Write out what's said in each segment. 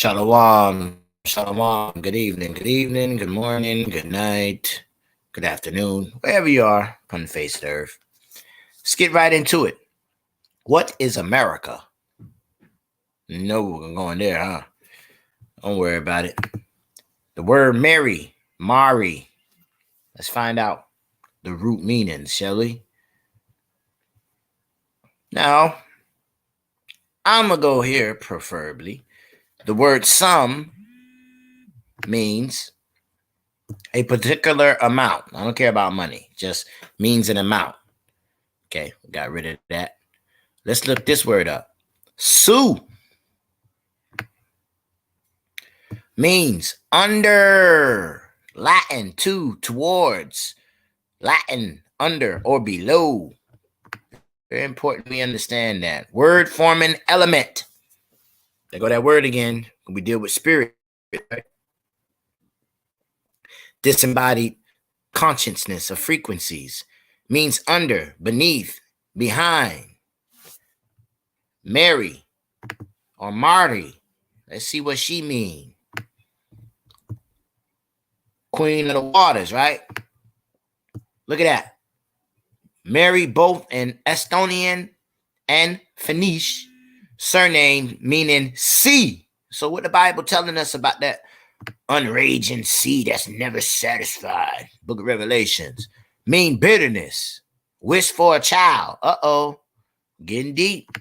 Shalom, shalom. Good evening, good morning, good night, good afternoon, wherever you are on the face of the earth. Let's get right into it. What is America? No, we're going there, huh? Don't worry about it. The word Mari. Let's find out the root meanings, shall we? Now, I'm going to go here, preferably. The word sum means a particular amount. I don't care about money. Just means an amount. Okay, we got rid of that. Let's look this word up. Su means under. Latin, towards. Latin, under or below. Very important we understand that. Word forming element. There go that word again. We deal with spirit. Right? Disembodied consciousness of frequencies. Means under, beneath, behind. Mary or Marty. Let's see what she means. Queen of the waters, right? Look at that. Mary, both in Estonian and Finnish, surname meaning sea. So what the Bible telling us about that unraging sea that's never satisfied? Book of Revelations. Mean bitterness. Wish for a child. Getting deep.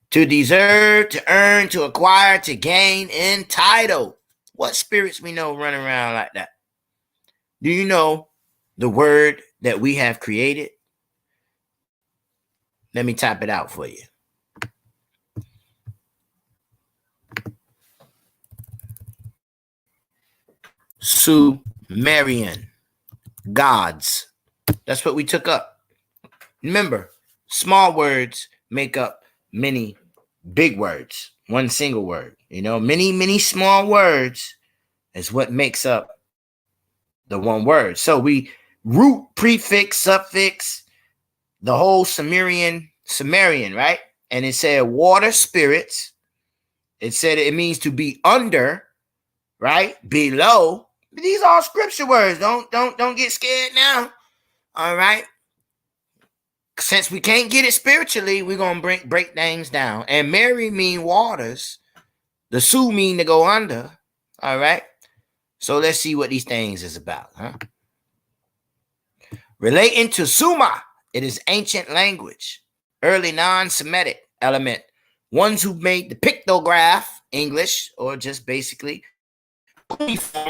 To deserve, to earn, to acquire, to gain, entitled. What spirits we know run around like that? Do you know the word that we have created? Let me type it out for you. Sumerian-Gods. That's what we took up. Remember, small words make up many big words. One single word. Many small words is what makes up the one word. So we root, prefix, suffix, the whole Sumerian, right? And it said water spirits. It said it means to be under, right? Below. These are scripture words. Don't get scared now. All right. Since we can't get it spiritually, we're gonna break things down. And Mary mean waters. The Sioux mean to go under. All right. So let's see what these things is about, huh? Relating to Sumer, it is ancient language, early non-Semitic element, ones who made the pictograph, English, or just basically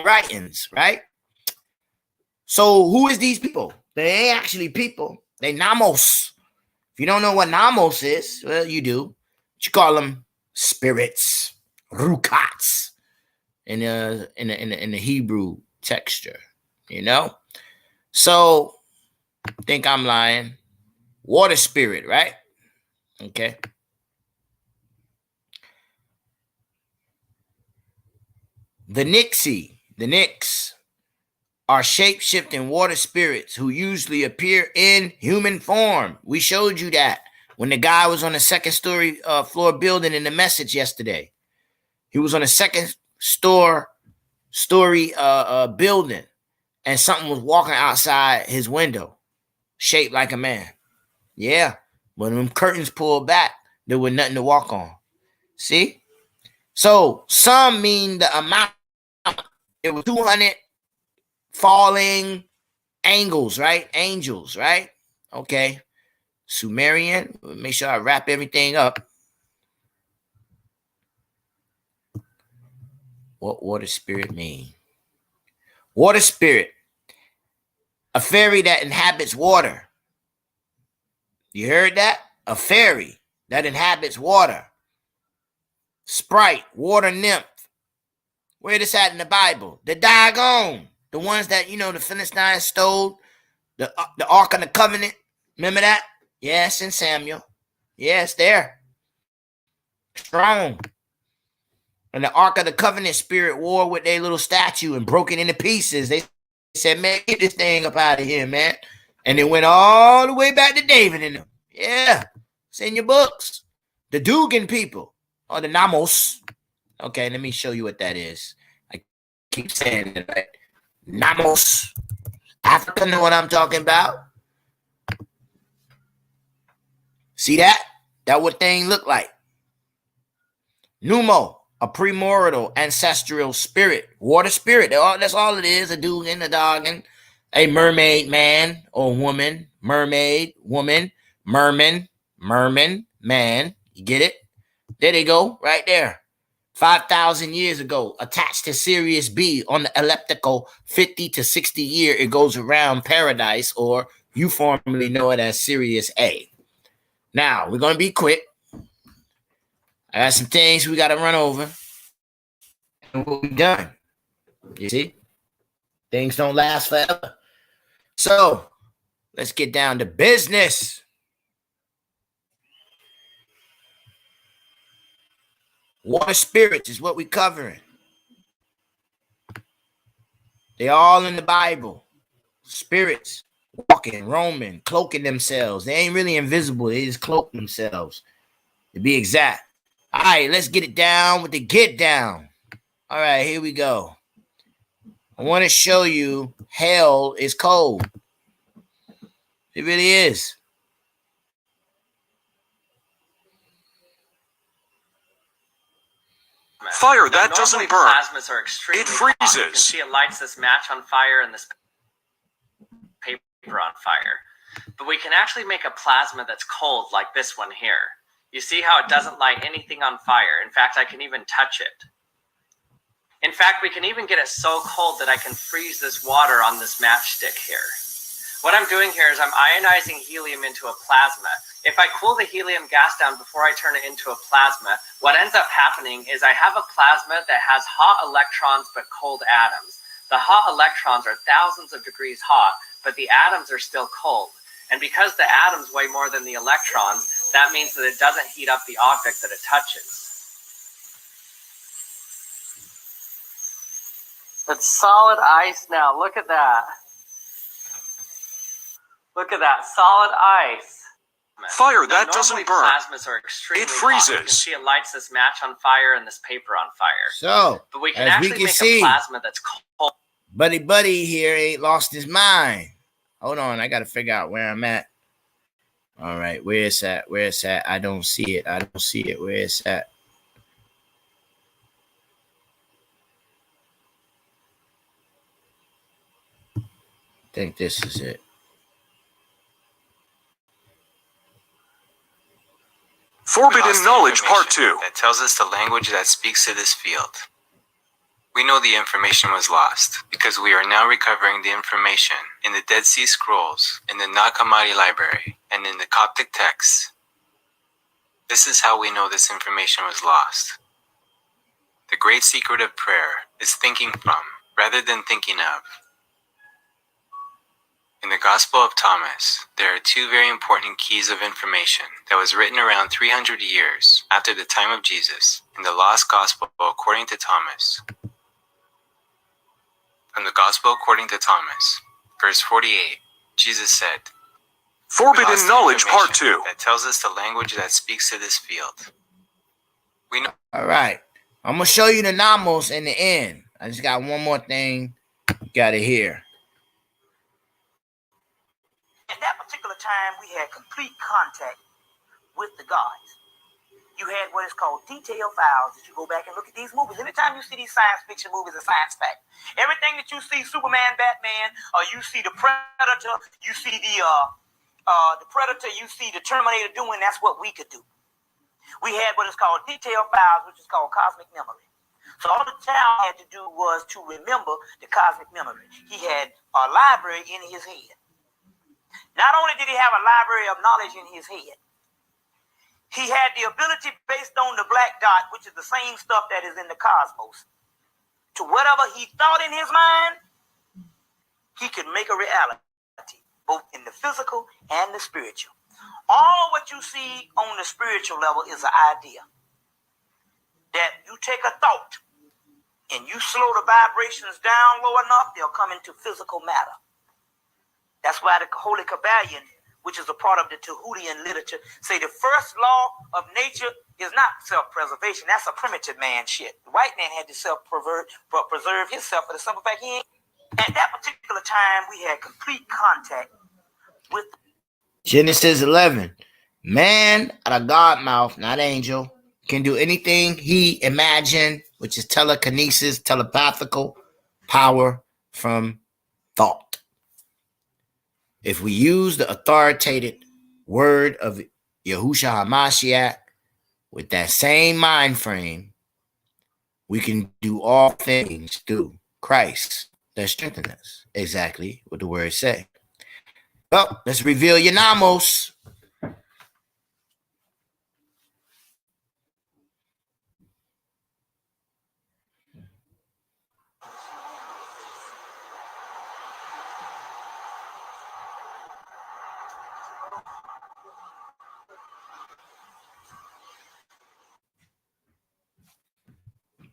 writings, right? So who is these people? They ain't actually people. They Namos. If you don't know what Namos is, well, you do. You call them spirits, rukats. In the Hebrew texture, So think I'm lying. Water spirit, right? Okay. The Nyx are shape-shifting water spirits who usually appear in human form. We showed you that when the guy was on the second floor building in the message yesterday. He was on the second story building, and something was walking outside his window, shaped like a man. Yeah, when them curtains pulled back, there was nothing to walk on. See? So some mean the amount. It was 200 falling angels, right? Okay. Sumerian. Make sure I wrap everything up. What water spirit mean? Water spirit, a fairy that inhabits water. You heard that? A fairy that inhabits water. Sprite, water nymph. Where this at in the Bible? The Dagon, the ones that the Philistines stole, the Ark of the Covenant. Remember that? Yes, in Samuel. Yes, there. Strong. And the Ark of the Covenant spirit war with their little statue and broke it into pieces. They said, man, get this thing up out of here, man. And it went all the way back to David and them. Yeah, it's in your books. The Dugan people, or the Namos. Okay, let me show you what that is. I keep saying it, right? Namos. Africa know what I'm talking about. See that? That what thing look like. Numo, a primordial ancestral spirit, water spirit. That's all it is. A dude and a dog and a mermaid man or woman, mermaid, woman, merman, man. You get it? There they go, right there. 5,000 years ago, attached to Sirius B on the elliptical 50 to 60 year, it goes around paradise, or you formerly know it as Sirius A. Now, we're going to be quick. I got some things we got to run over, and we'll be done. You see? Things don't last forever. So, let's get down to business. Water spirits is what we're covering. They're all in the Bible. Spirits walking, roaming, cloaking themselves. They ain't really invisible. They just cloak themselves, to be exact. All right, let's get it down with the get down. All right, here we go. I want to show you hell is cold. It really is. Fire that doesn't burn. Plasmas are extremely it freezes. Hot. You can see it lights this match on fire and this paper on fire. But we can actually make a plasma that's cold like this one here. You see how it doesn't light anything on fire. In fact, I can even touch it. In fact, we can even get it so cold that I can freeze this water on this matchstick here. What I'm doing here is I'm ionizing helium into a plasma. If I cool the helium gas down before I turn it into a plasma, what ends up happening is I have a plasma that has hot electrons but cold atoms. The hot electrons are thousands of degrees hot, but the atoms are still cold. And because the atoms weigh more than the electrons, that means that it doesn't heat up the object that it touches. It's solid ice now. Look at that. Look at that. Solid ice. Fire that doesn't burn. Plasmas are extremely it freezes. Hot. You can see it lights this match on fire and this paper on fire. So, but we can as actually we can make see, a plasma that's cold. Buddy here ain't lost his mind. Hold on, I got to figure out where I'm at. All right, where is that? Where is that? I don't see it. Where is that? I think this is it. Forbidden Knowledge Part 2. That tells us the language that speaks to this field. We know the information was lost because we are now recovering the information in the Dead Sea Scrolls, in the Nag Hammadi library, and in the Coptic texts. This is how we know this information was lost. The great secret of prayer is thinking from rather than thinking of. In the Gospel of Thomas, there are two very important keys of information that was written around 300 years after the time of Jesus in the Lost Gospel according to Thomas. From the Gospel according to Thomas, verse 48, Jesus said, Forbidden Knowledge Part 2. That tells us the language that speaks to this field. We know. All right. I'm going to show you the Namos in the end. I just got one more thing you got to hear. At that particular time, we had complete contact with the gods. You had what is called detailed files that you go back and look at these movies. Anytime you see these science fiction movies and science fact, everything that you see, Superman, Batman, or you see the Predator, you see the Predator, you see the Terminator doing, that's what we could do. We had what is called detailed files, which is called cosmic memory. So all the child had to do was to remember the cosmic memory. He had a library in his head. Not only did he have a library of knowledge in his head, he had the ability based on the black dot, which is the same stuff that is in the cosmos, to whatever he thought in his mind, he could make a reality, both in the physical and the spiritual. All what you see on the spiritual level is an idea. That you take a thought and you slow the vibrations down low enough, they'll come into physical matter. That's why the Holy Kabbalion which is a part of the Tahutian literature, say the first law of nature is not self-preservation. That's a primitive man shit. The white man had to preserve himself for the simple fact he ain't. At that particular time, we had complete contact with Genesis 11. Man out of God mouth, not angel, can do anything he imagined, which is telekinesis, telepathical power from thought. If we use the authoritative word of Yahushua HaMashiach with that same mind frame, we can do all things through Christ that strengthens us. Exactly what the words say. Well, let's reveal your Namos.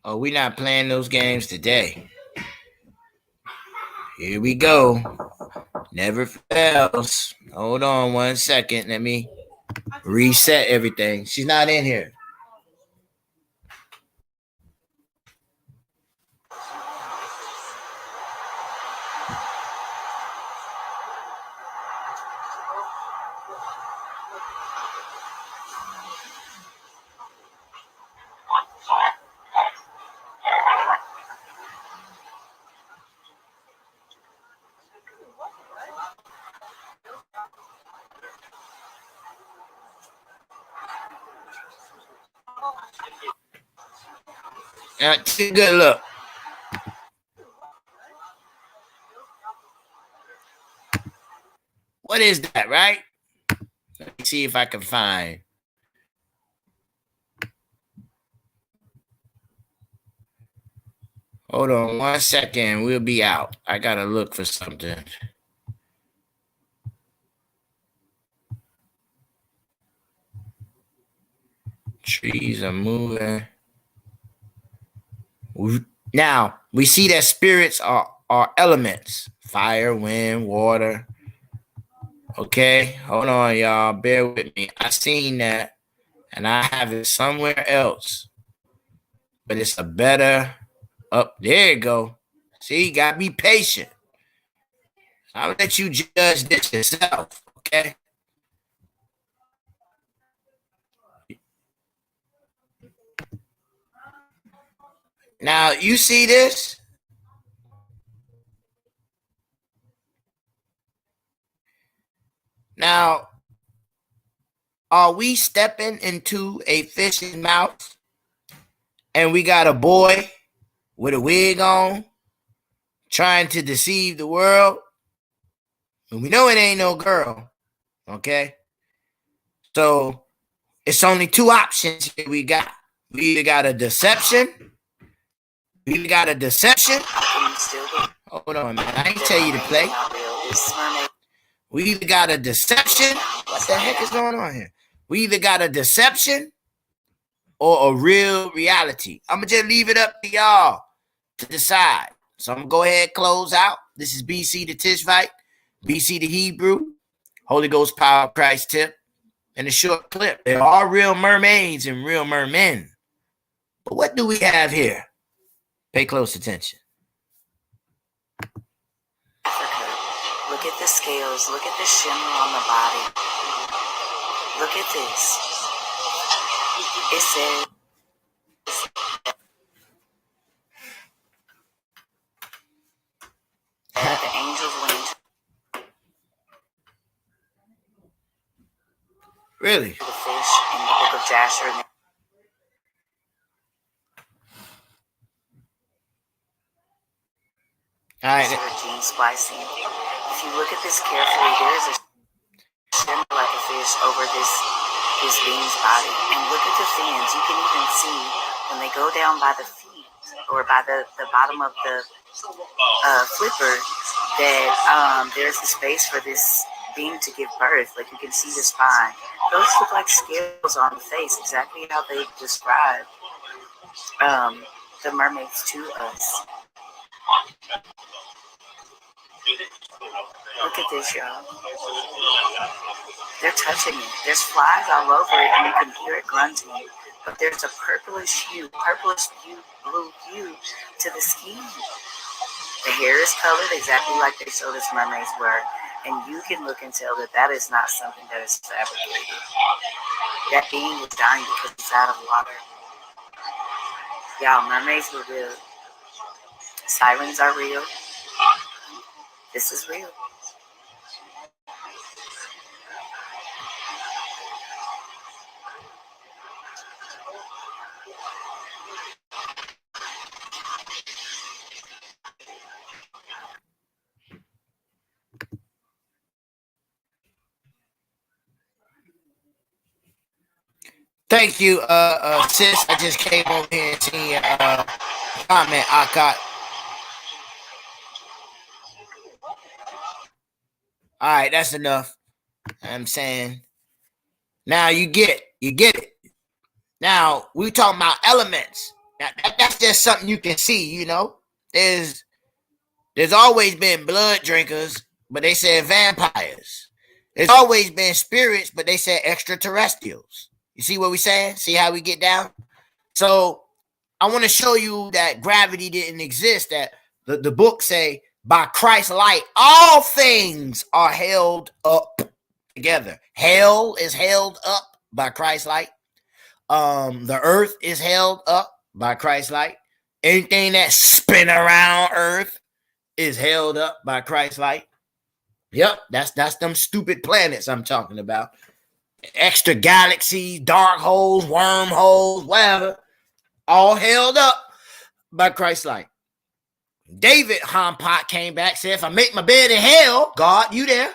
Oh, we're not playing those games today. Here we go. Never fails. Hold on 1 second. Let me reset everything. She's not in here. Now, take a good look. What is that, right? Let me see if I can find. Hold on 1 second. We'll be out. I gotta look for something. Trees are moving. Now, we see that spirits are elements. Fire, wind, water. Okay, hold on, y'all. Bear with me. I seen that, and I have it somewhere else. But it's a better up. There you go. See, you gotta be patient. I'll let you judge this yourself, okay? Now, you see this? Now, are we stepping into a fish's mouth and we got a boy with a wig on trying to deceive the world? And we know it ain't no girl, okay? So, it's only two options here we got. We either got a deception. Hold on, man. I ain't tell you to play. We either got a deception. What the heck is going on here? We either got a deception or a real reality. I'm going to just leave it up to y'all to decide. So I'm going to go ahead and close out. This is BC the Tishvite, BC the Hebrew, Holy Ghost Power Christ tip, and a short clip. There are real mermaids and real mermen. But what do we have here? Pay close attention. Look at the scales. Look at the shimmer on the body. Look at this. It says that the angels went into Really? the fish in the book of Jasher. All right. Gene splicing. If you look at this carefully, there is a shimmer like a fish over this being's body. And look at the fins. You can even see when they go down by the feet or by the bottom of the flipper that there's the space for this being to give birth. Like you can see the spine. Those look like scales on the face, exactly how they describe the mermaids to us. Look at this, y'all. They're touching it. There's flies all over it, and you can hear it grunting. But there's a purplish blue hue to the skin. The hair is colored exactly like they showed us mermaids were, and you can look and tell that that is not something that is fabricated. That being was dying because it's out of water. Y'all, mermaids were real. Sirens are real. This is real. Thank you, sis. I just came over here and seen your comment. I got. All right, that's enough. I'm saying. Now you get it. You get it. Now we talking about elements. Now that's just something you can see. You know, there's always been blood drinkers, but they said vampires. There's always been spirits, but they said extraterrestrials. You see what we saying? See how we get down? So I want to show you that gravity didn't exist. That the book say, by Christ's light, all things are held up together. Hell is held up by Christ's light. The earth is held up by Christ's light. Anything that spin around earth is held up by Christ's light. Yep, that's them stupid planets I'm talking about. Extra galaxies, dark holes, wormholes, whatever, all held up by Christ's light. David Hampot came back, said, if I make my bed in hell, God, you there?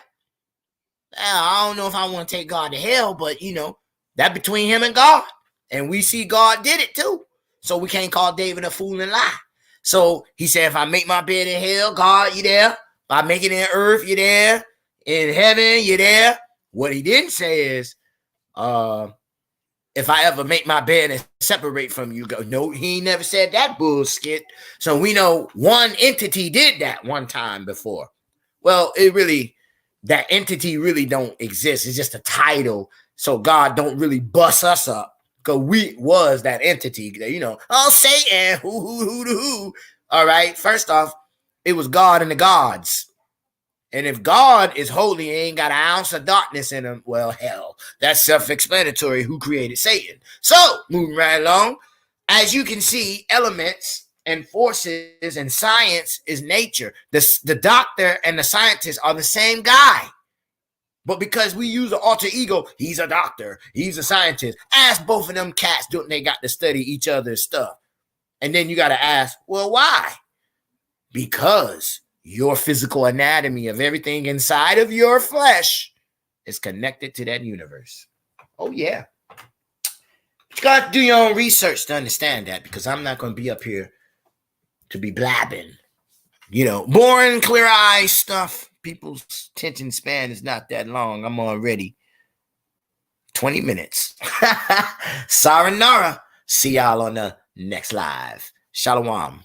Now, I don't know if I want to take God to hell, but you know, that between him and God. And we see God did it too. So we can't call David a fool and lie. So he said, if I make my bed in hell, God, you there? If I make it in earth, you there? In heaven, you there? What he didn't say is, if I ever make my bed and separate from you, go. No, he never said that bullshit. So we know one entity did that one time before. Well, that entity really don't exist. It's just a title. So God don't really bust us up. Because we was that entity, you know, oh, Satan, who. All right. First off, it was God and the gods. And if God is holy and ain't got an ounce of darkness in him, well, hell, that's self-explanatory who created Satan. So, moving right along, as you can see, elements and forces and science is nature. The doctor and the scientist are the same guy. But because we use an alter ego, he's a doctor, he's a scientist. Ask both of them cats, don't they got to study each other's stuff? And then you got to ask, well, why? Because your physical anatomy of everything inside of your flesh is connected to that universe. Oh, yeah. You got to do your own research to understand that, because I'm not going to be up here to be blabbing. You know, boring, clear eye stuff. People's attention span is not that long. I'm already 20 minutes. Sayonara. See y'all on the next live. Shalom.